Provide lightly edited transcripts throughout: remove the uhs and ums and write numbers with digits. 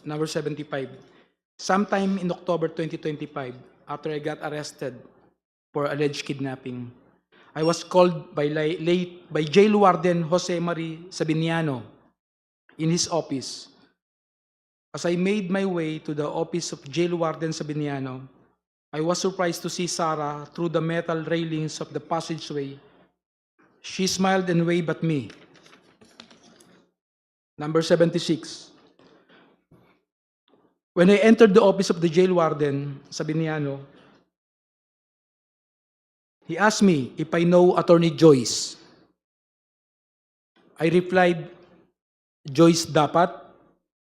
number 75. Sometime in October 2025, after I got arrested for alleged kidnapping, I was called by Jail Warden Jose Marie Sabiniano in his office. As I made my way to the office of Jail Warden Sabiniano, I was surprised to see Sarah through the metal railings of the passageway. She smiled and waved at me. Number 76. When I entered the office of the Jail Warden Sabiniano, he asked me if I know Attorney Joyce. I replied, Joyce dapat,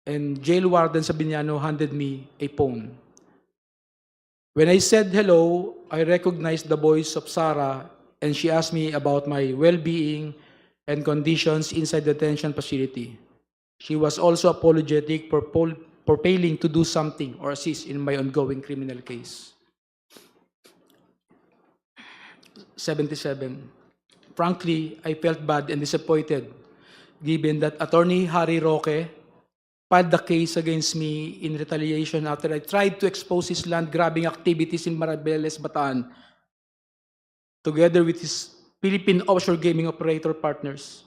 and Jail Warden Sabiniano handed me a phone. When I said hello, I recognized the voice of Sarah, and she asked me about my well-being and conditions inside the detention facility. She was also apologetic for failing to do something or assist in my ongoing criminal case. 77. Frankly, I felt bad and disappointed given that Attorney Harry Roque filed the case against me in retaliation after I tried to expose his land-grabbing activities in Maribeles, Bataan, together with his Philippine offshore gaming operator partners.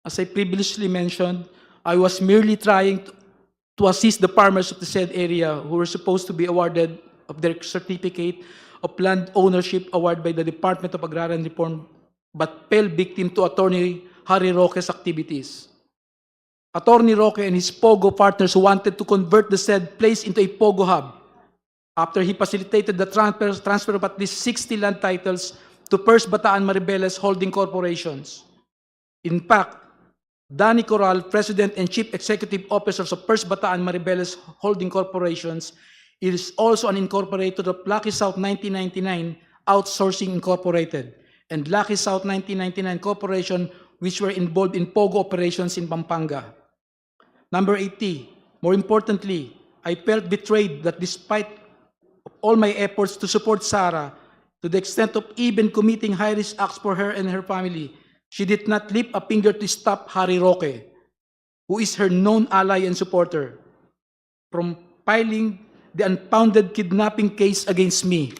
As I previously mentioned, I was merely trying to assist the farmers of the said area who were supposed to be awarded of their certificate of land ownership awarded by the Department of Agrarian Reform, but fell victim to Attorney Harry Roque's activities. Attorney Roque and his POGO partners wanted to convert the said place into a POGO hub after he facilitated the transfer of at least 60 land titles to First Bataan Maribeles Holding Corporations. In fact, Danny Corral, President and Chief Executive Officers of First Bataan Maribeles Holding Corporations, is also an incorporator of Lucky South 1999 Outsourcing Incorporated and Lucky South 1999 Corporation, which were involved in POGO operations in Pampanga. Number 80, more importantly, I felt betrayed that despite all my efforts to support Sarah, to the extent of even committing high-risk acts for her and her family, she did not lift a finger to stop Harry Roque, who is her known ally and supporter, from filing the unfounded kidnapping case against me.